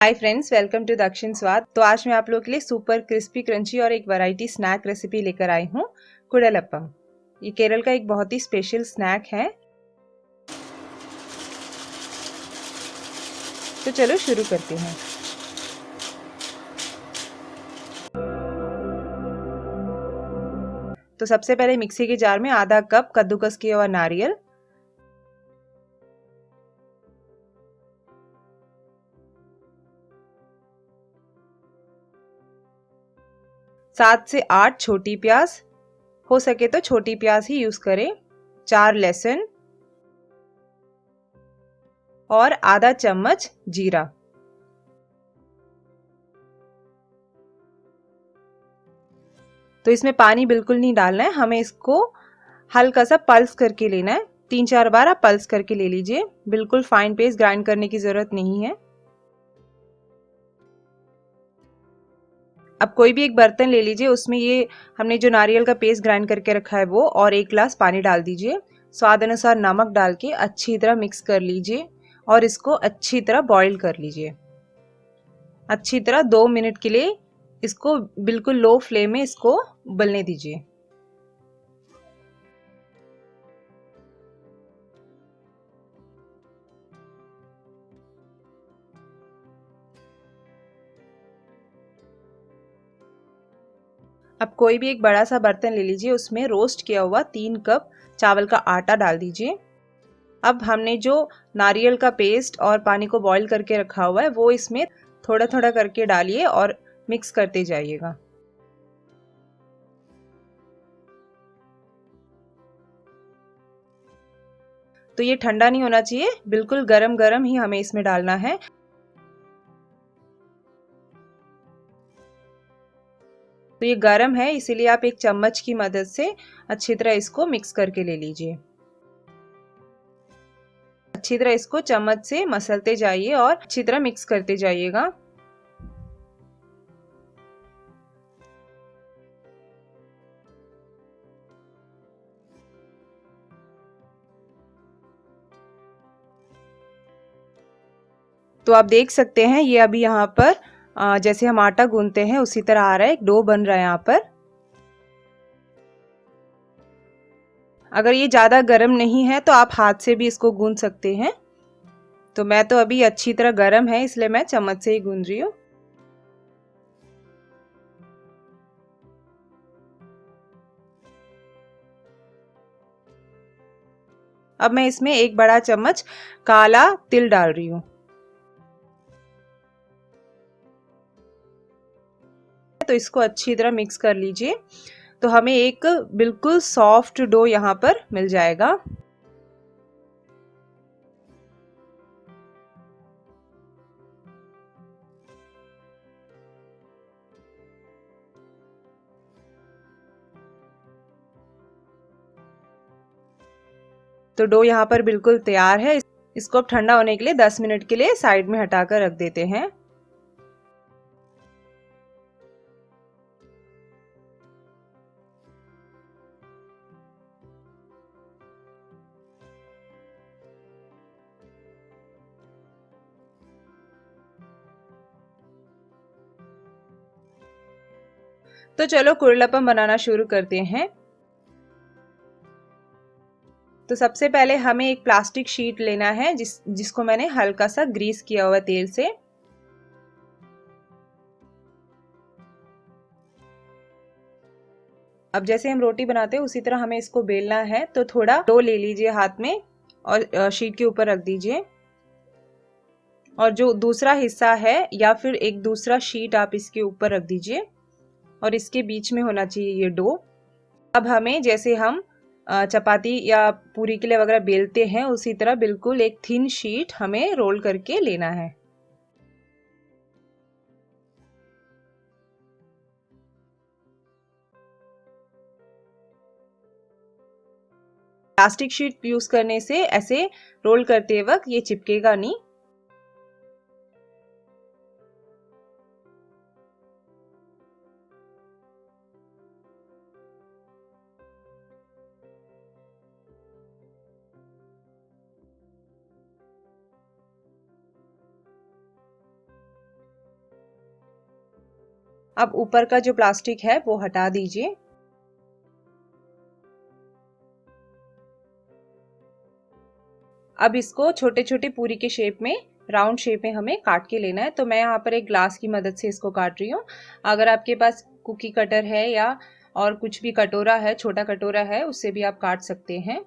Hi friends, welcome to दक्षिण स्वाद। तो आज मैं आप लोगों के लिए सुपर क्रिस्पी क्रंची और एक वैरायटी स्नैक रेसिपी लेकर आई हूँ, कुडलप्पम। ये केरल का एक बहुत ही स्पेशल स्नैक है। तो चलो शुरू करते हैं। तो सबसे पहले मिक्सी के जार में आधा कप कद्दूकस किया हुआ नारियल, सात से आठ छोटी प्याज, हो सके तो छोटी प्याज ही यूज करें, 4 लहसुन और आधा चम्मच जीरा। तो इसमें पानी बिल्कुल नहीं डालना है, हमें इसको हल्का सा पल्स करके लेना है। 3-4 बार आप पल्स करके ले लीजिए, बिल्कुल फाइन पेस्ट ग्राइंड करने की जरूरत नहीं है। अब कोई भी एक बर्तन ले लीजिए, उसमें ये हमने जो नारियल का पेस्ट ग्राइंड करके रखा है वो और 1 गिलास पानी डाल दीजिए। स्वाद अनुसार नमक डाल के अच्छी तरह मिक्स कर लीजिए और इसको अच्छी तरह बॉईल कर लीजिए। अच्छी तरह 2 मिनट के लिए इसको बिल्कुल लो फ्लेम में इसको उबलने दीजिए। अब कोई भी एक बड़ा सा बर्तन ले लीजिए, उसमें रोस्ट किया हुआ 3 कप चावल का आटा डाल दीजिए। अब हमने जो नारियल का पेस्ट और पानी को बॉईल करके रखा हुआ है वो इसमें थोड़ा थोड़ा करके डालिए और मिक्स करते जाइएगा। तो ये ठंडा नहीं होना चाहिए, बिल्कुल गरम गरम ही हमें इसमें डालना है। तो ये गरम है, इसीलिए आप एक चम्मच की मदद से अच्छी तरह इसको मिक्स करके ले लीजिए। अच्छी तरह इसको चम्मच से मसलते जाइए और अच्छी तरह मिक्स करते जाइएगा। तो आप देख सकते हैं ये अभी यहाँ पर जैसे हम आटा गूंथते हैं उसी तरह आ रहा है, एक डो बन रहा है यहाँ पर। अगर ये ज़्यादा गर्म नहीं है तो आप हाथ से भी इसको गूंथ सकते हैं। तो मैं तो अभी अच्छी तरह गर्म है इसलिए मैं चम्मच से ही गूंथ रही हूँ। अब मैं इसमें एक बड़ा चम्मच काला तिल डाल रही हूँ। तो इसको अच्छी तरह मिक्स कर लीजिए, तो हमें एक बिल्कुल सॉफ्ट डो यहाँ पर मिल जाएगा। तो डो यहाँ पर बिल्कुल तैयार है। इसको अब ठंडा होने के लिए 10 मिनट के लिए साइड में हटाकर रख देते हैं। तो चलो कुडलप्पम बनाना शुरू करते हैं। तो सबसे पहले हमें एक प्लास्टिक शीट लेना है जिसको मैंने हल्का सा ग्रीस किया हुआ तेल से। अब जैसे हम रोटी बनाते हैं उसी तरह हमें इसको बेलना है। तो थोड़ा डो ले लीजिए हाथ में और शीट के ऊपर रख दीजिए। और जो दूसरा हिस्सा है या फिर एक दूसरा शीट आप इसके ऊपर रख दीजिए और इसके बीच में होना चाहिए ये डो। अब हमें जैसे हम चपाती या पूरी के लिए वगैरह बेलते हैं उसी तरह बिल्कुल एक थिन शीट हमें रोल करके लेना है। प्लास्टिक शीट यूज करने से ऐसे रोल करते वक्त ये चिपकेगा नहीं। अब ऊपर का जो प्लास्टिक है वो हटा दीजिए। अब इसको छोटे छोटे पूरी के शेप में, राउंड शेप में हमें काट के लेना है। तो मैं यहाँ पर एक ग्लास की मदद से इसको काट रही हूँ। अगर आपके पास कुकी कटर है या और कुछ भी कटोरा है, छोटा कटोरा है, उससे भी आप काट सकते हैं।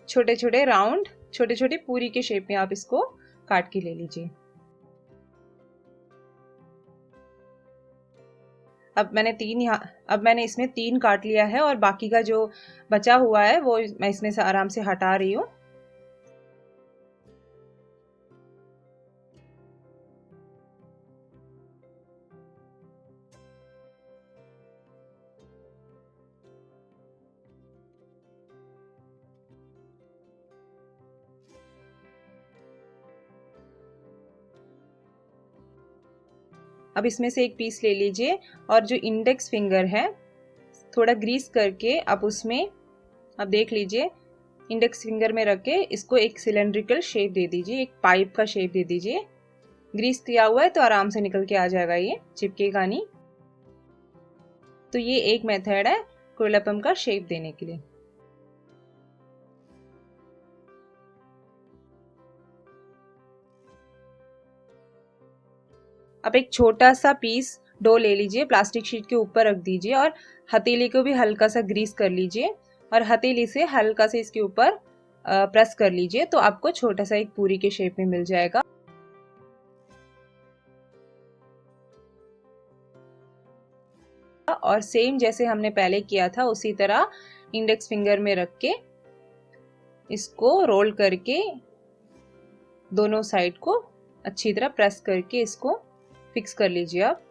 छोटे छोटे राउंड, छोटे छोटे पूरी के शेप में आप इसको काट के ले लीजिए। अब मैंने इसमें 3 काट लिया है और बाकी का जो बचा हुआ है वो मैं इसमें से आराम से हटा रही हूँ। अब इसमें से एक पीस ले लीजिए और जो इंडेक्स फिंगर है थोड़ा ग्रीस करके आप उसमें, अब देख लीजिए, इंडेक्स फिंगर में रख के इसको एक सिलेंड्रिकल शेप दे दीजिए, एक पाइप का शेप दे दीजिए। ग्रीस किया हुआ है तो आराम से निकल के आ जाएगा, ये चिपकेगा नहीं। तो ये एक मेथड है कोयलापम का शेप देने के लिए। अब एक छोटा सा पीस डो ले लीजिए, प्लास्टिक शीट के ऊपर रख दीजिए और हथेली को भी हल्का सा ग्रीस कर लीजिए और हथेली से हल्का से इसके ऊपर प्रेस कर लीजिए तो आपको छोटा सा एक पूरी के शेप में मिल जाएगा। और सेम जैसे हमने पहले किया था उसी तरह इंडेक्स फिंगर में रख के इसको रोल करके दोनों साइड को अच्छी तरह प्रेस करके इसको फिक्स कर लीजिए। अब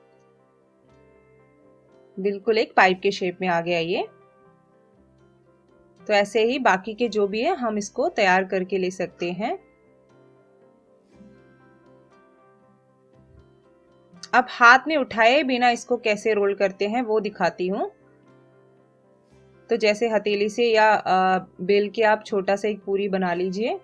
बिल्कुल एक पाइप के शेप में आ गया ये। तो ऐसे ही बाकी के जो भी है हम इसको तैयार करके ले सकते हैं। अब हाथ में उठाए बिना इसको कैसे रोल करते हैं वो दिखाती हूँ। तो जैसे हथेली से या बेल के आप छोटा सा एक पूरी बना लीजिए।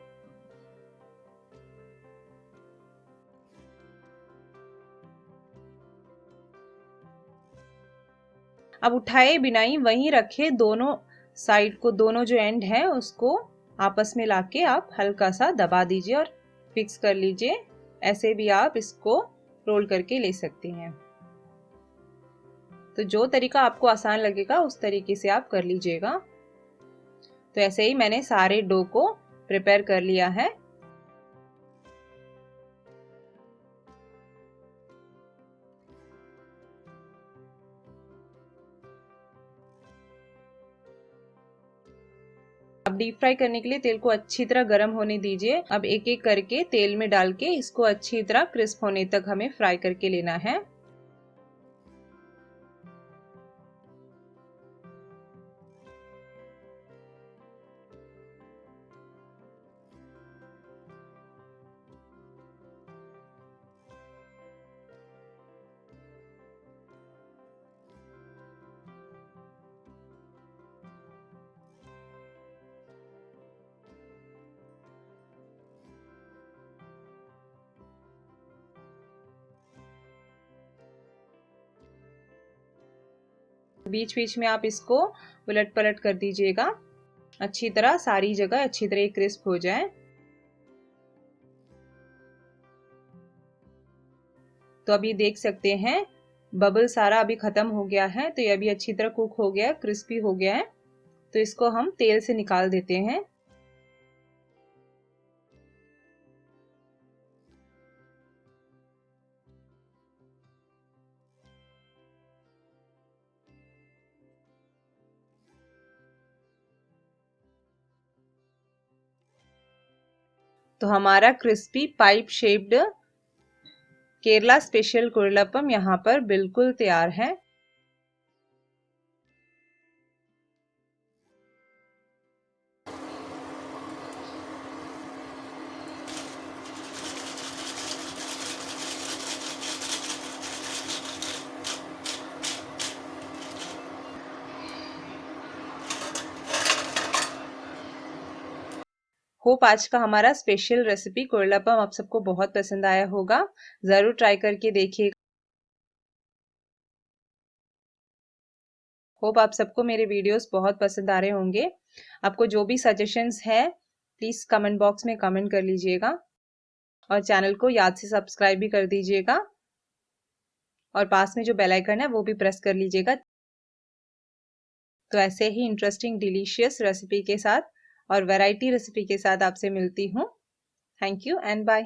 अब उठाए बिना ही वहीं रखे दोनों साइड को, दोनों जो एंड है उसको आपस में लाके आप हल्का सा दबा दीजिए और फिक्स कर लीजिए। ऐसे भी आप इसको रोल करके ले सकते हैं। तो जो तरीका आपको आसान लगेगा उस तरीके से आप कर लीजिएगा। तो ऐसे ही मैंने सारे डो को प्रिपेयर कर लिया है। अब डीप फ्राई करने के लिए तेल को अच्छी तरह गर्म होने दीजिए। अब एक एक करके तेल में डाल के इसको अच्छी तरह क्रिस्प होने तक हमें फ्राई करके लेना है। बीच बीच में आप इसको उलट पलट कर दीजिएगा अच्छी तरह, सारी जगह अच्छी तरह क्रिस्प हो जाए। तो अभी देख सकते हैं बबल सारा अभी खत्म हो गया है। तो ये अभी अच्छी तरह कुक हो गया है, क्रिस्पी हो गया है। तो इसको हम तेल से निकाल देते हैं। तो हमारा crispy pipe shaped Kerala special kozhalappam यहाँ पर बिल्कुल तैयार है। होप आज का हमारा स्पेशल रेसिपी कोयलापम आप सबको बहुत पसंद आया होगा। ज़रूर ट्राई करके देखिएगा। होप आप सबको मेरे वीडियोस बहुत पसंद आ रहे होंगे। आपको जो भी सजेशंस हैं प्लीज़ कमेंट बॉक्स में कमेंट कर लीजिएगा और चैनल को याद से सब्सक्राइब भी कर दीजिएगा और पास में जो बेल आइकन है वो भी प्रेस कर लीजिएगा। तो ऐसे ही इंटरेस्टिंग डिलीशियस रेसिपी के साथ और वैरायटी रेसिपी के साथ आपसे मिलती हूँ। Thank you and bye.